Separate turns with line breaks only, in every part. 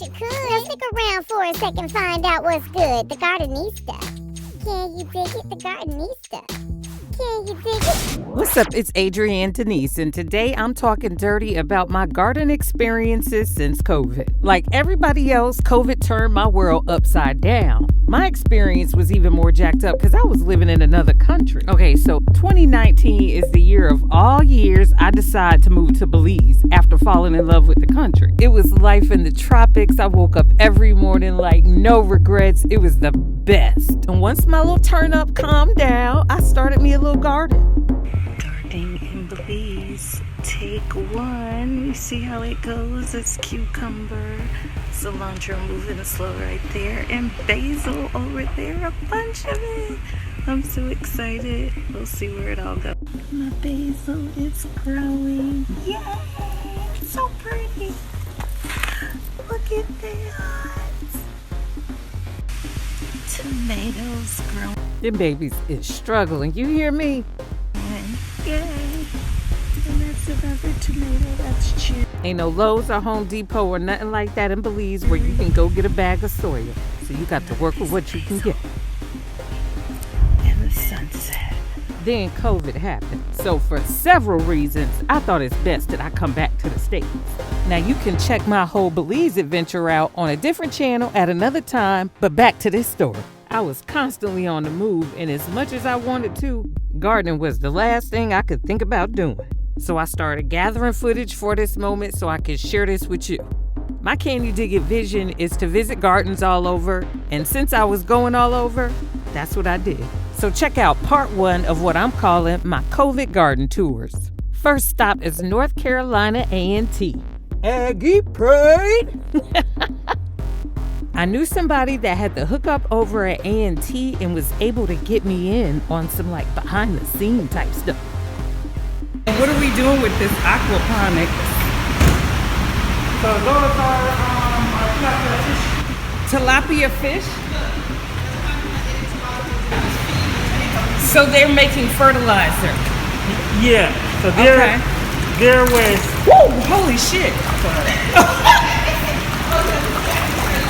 you could. Now stick around for a second, find out what's good. The Gardenista. Can you dig it? The Gardenista. Can you dig it?
What's up? It's Adrienne Denise, and today I'm talking dirty about my garden experiences since COVID. Like everybody else, COVID turned my world upside down. My experience was even more jacked up because I was living in another country. Okay, so 2019 is the year of all years I decided to move to Belize after falling in love with the country. It was life in the tropics. I woke up every morning like no regrets. It was the best. And once my little turn up calmed down, I started me a little garden. Gardening in Belize. Take one. You see how it goes? It's cucumber, cilantro moving slow right there, and basil over there, a bunch of it. I'm so excited. We'll see where it all goes. My basil is growing. Yay! It's so pretty. Look at that. Tomatoes growing. Them babies is struggling. You hear me? Yay. And that's another tomato. That's cheap. Ain't no Lowe's or Home Depot or nothing like that in Belize where you can go get a bag of soya. So you got to work with what you can get. And the sunset. Then COVID happened. So for several reasons, I thought it's best that I come back to the States. Now you can check my whole Belize adventure out on a different channel at another time, but back to this story. I was constantly on the move, and as much as I wanted to, gardening was the last thing I could think about doing. So I started gathering footage for this moment so I could share this with you. My Can You Dig It vision is to visit gardens all over, and since I was going all over, that's what I did. So check out part 1 of what I'm calling my COVID garden tours. First stop is North Carolina A&T. Aggie Pride! I knew somebody that had the hookup over at A&T and was able to get me in on some like behind the scene type stuff. What are we doing with this aquaponics?
So those are tilapia fish.
Tilapia fish? So they're making fertilizer.
Yeah. So their waste.
Whoa! Holy shit!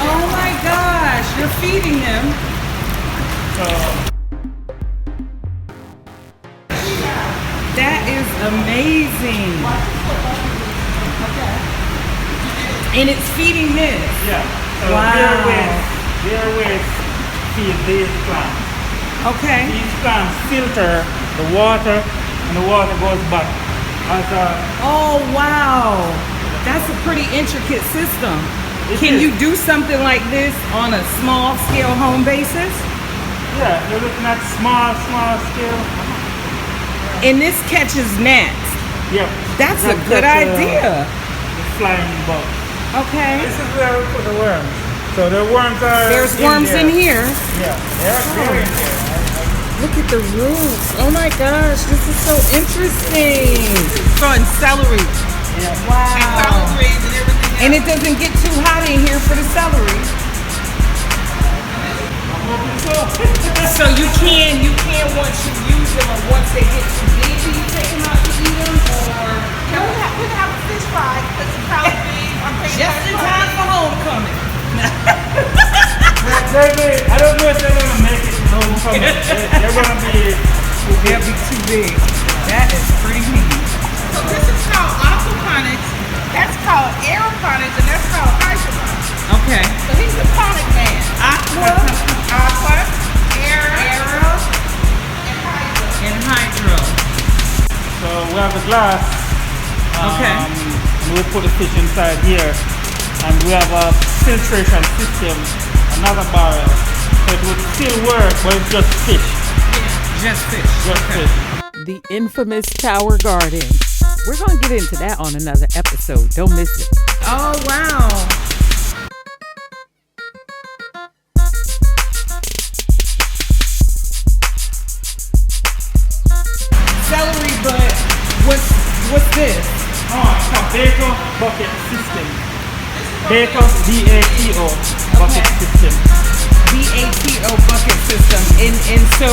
Oh my gosh! You're feeding them. That is amazing. And it's feeding this.
Yeah. So
wow.
Their waste feed these plants.
Okay.
These plants filter the water, and the water goes back.
Oh wow, that's a pretty intricate system. Can you do something like this on a small scale home basis?
Yeah, you're looking at small scale.
And this catches gnats.
Yep.
That's a good idea.
The flying bug.
Okay.
This is where we put the worms. So the worms are.
There's worms in here.
Yeah, they're in here.
Look at the roots. Oh my gosh, this is so interesting. So and celery.
Yeah.
Wow. And it doesn't get too hot in here for the celery. So you can once you use them, or once they get too big, do you take them out to eat them, or
We have a fish fry because it's probably
just in time for homecoming?
I don't know if they're gonna make it to homecoming. They're gonna be.
They'll be too big. That is pretty neat.
So this is called aquaponics, that's called aeroponics, and that's called hydroponics.
Okay.
So he's the ponic man.
Aqua,
Aero,
and hydro.
So we have a glass.
Okay.
And we put the fish inside here, and we have a filtration system, another barrel. So it would still work, but it's just fish.
Just fish.
Just fish.
The infamous Tower Garden. We're going to get into that on another episode. Don't miss it. Oh, wow. Celery, but what's this?
Oh, it's a Baco bucket system. Baco, B-A-T-O bucket system.
BATO bucket system. And so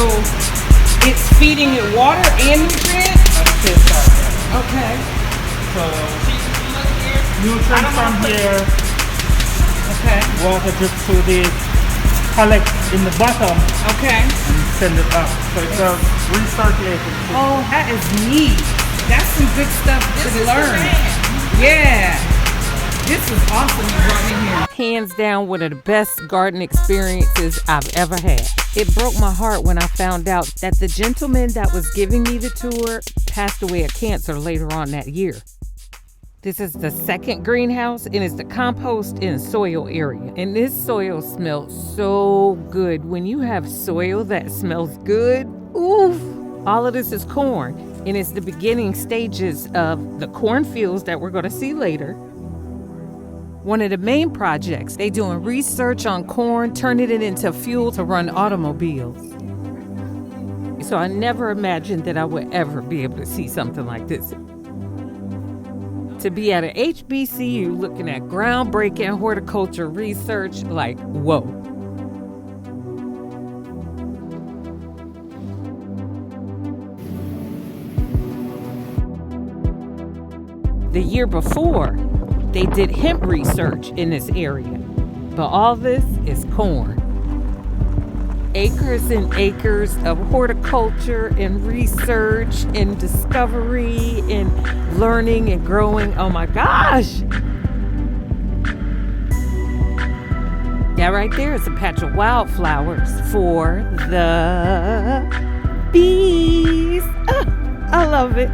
it's feeding it water and nutrients?
At the same time, yeah.
Okay.
So, nutrients from here.
Okay.
Water drips through the collect in the bottom
Okay.
and send it up. So it's a recirculating system.
Oh, that is neat. That's some good stuff to learn. Yeah. This is awesome you brought me here.
Hands down, one of the best garden experiences I've ever had. It broke my heart when I found out that the gentleman that was giving me the tour passed away of cancer later on that year. This is the second greenhouse, and it's the compost and soil area. And this soil smells so good. When you have soil that smells good, oof. All of this is corn, and it's the beginning stages of the cornfields that we're going to see later. One of the main projects, they doing research on corn, turning it into fuel to run automobiles. So I never imagined that I would ever be able to see something like this. To be at an HBCU looking at groundbreaking horticulture research, like, whoa. The year before, they did hemp research in this area, but all this is corn. Acres and acres of horticulture and research and discovery and learning and growing. Oh my gosh! That right there is a patch of wildflowers for the bees. I love it.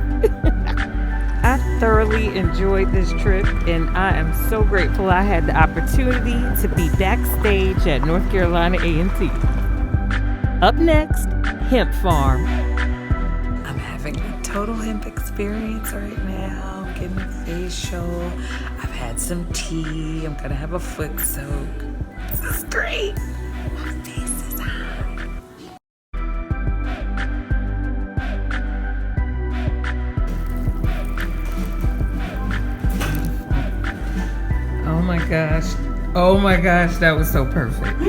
I thoroughly enjoyed this trip, and I am so grateful I had the opportunity to be backstage at North Carolina A&T. Up next, Hemp Farm.
I'm having a total hemp experience right now, getting a facial. I've had some tea. I'm gonna have a foot soak. This is great. My face is hot.
Oh my gosh, that was so perfect.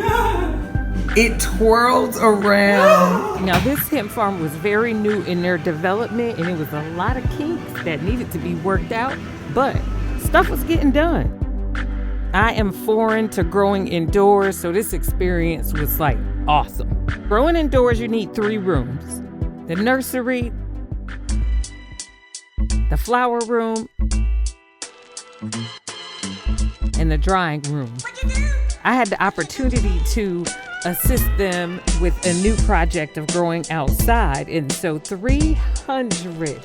It twirled around. Now this hemp farm was very new in their development, and it was a lot of kinks that needed to be worked out, but stuff was getting done. I am foreign to growing indoors, so this experience was like awesome. Growing indoors, you need 3 rooms: the nursery, the flower room, and the drying room. I had the opportunity to assist them with a new project of growing outside, and so 300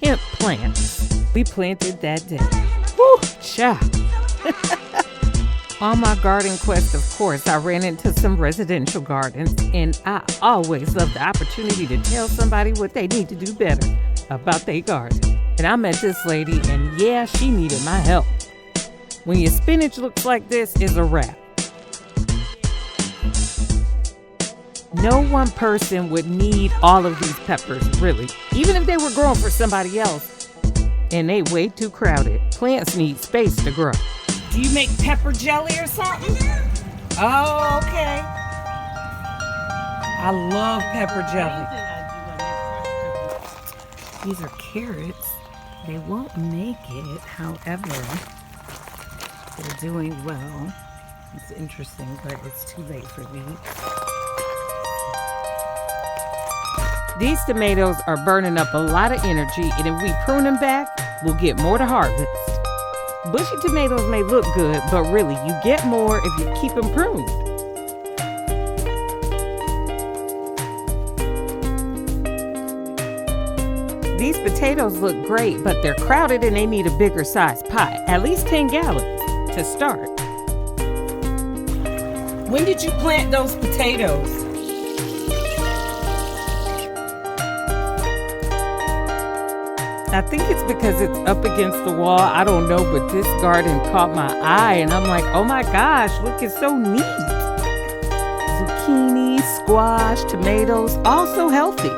hemp plants we planted that day. Woo, cha! On my garden quest, of course, I ran into some residential gardens, and I always love the opportunity to tell somebody what they need to do better about their garden. And I met this lady, and yeah, she needed my help. When your spinach looks like this, it's a wrap. No one person would need all of these peppers, really. Even if they were growing for somebody else, and they way too crowded. Plants need space to grow.
Do you make pepper jelly or something? Oh, okay. I love pepper jelly. These are carrots. They won't make it, however, they're doing well. It's interesting, but it's too late for me.
These tomatoes are burning up a lot of energy, and if we prune them back, we'll get more to harvest. Bushy tomatoes may look good, but really, you get more if you keep them pruned. These potatoes look great, but they're crowded and they need a bigger size pot, at least 10 gallons to start.
When did you plant those potatoes?
I think it's because it's up against the wall. I don't know, but this garden caught my eye, and I'm like, oh my gosh, look, it's so neat. Zucchini, squash, tomatoes, all so healthy.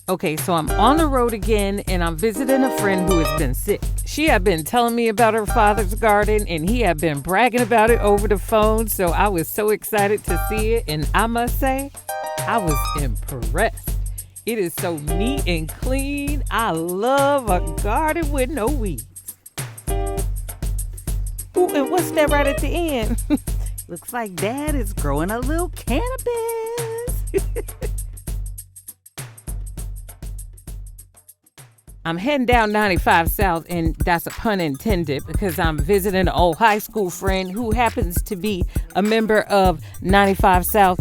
Okay, so I'm on the road again, and I'm visiting a friend who has been sick. She had been telling me about her father's garden, and he had been bragging about it over the phone, so I was so excited to see it, and I must say, I was impressed. It is so neat and clean. I love a garden with no weeds. Ooh, and what's that right at the end? Looks like Dad is growing a little cannabis. I'm heading down 95 South, and that's a pun intended because I'm visiting an old high school friend who happens to be a member of 95 South.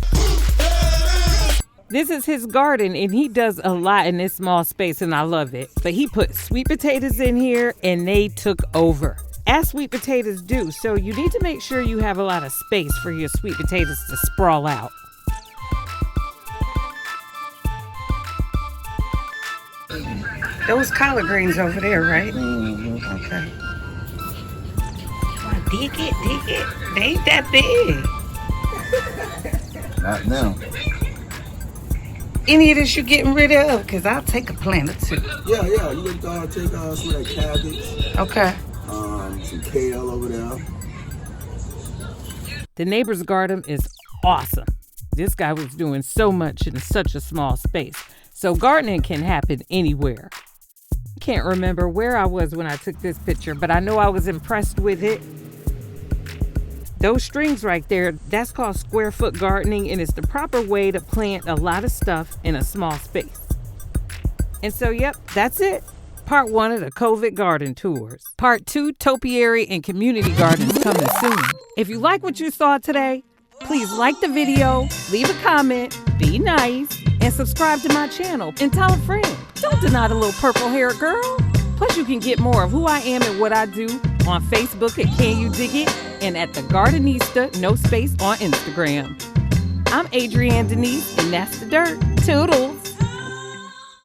This is his garden, and he does a lot in this small space, and I love it. But he put sweet potatoes in here, and they took over. As sweet potatoes do, so you need to make sure you have a lot of space for your sweet potatoes to sprawl out.
Those collard greens over there, right?
Mm-hmm.
Okay. Oh, dig it. They ain't that big.
Not now.
Any of this you getting rid of? Because I'll take a plant or two.
Yeah. You can take some of that cabbage.
Okay.
Some kale over there.
The neighbor's garden is awesome. This guy was doing so much in such a small space. So gardening can happen anywhere. Can't remember where I was when I took this picture, but I know I was impressed with it. Those strings right there, that's called square foot gardening, and it's the proper way to plant a lot of stuff in a small space. And so, yep, that's it. Part 1 of the COVID garden tours. Part 2, topiary and community gardens coming soon. If you like what you saw today, please like the video, leave a comment, be nice, and subscribe to my channel and tell a friend. Don't deny the little purple-haired girl. Plus, you can get more of who I am and what I do on Facebook at Can You Dig It and at The Gardenista, no space, on Instagram. I'm Adrienne Denise, and that's The Dirt. Toodles.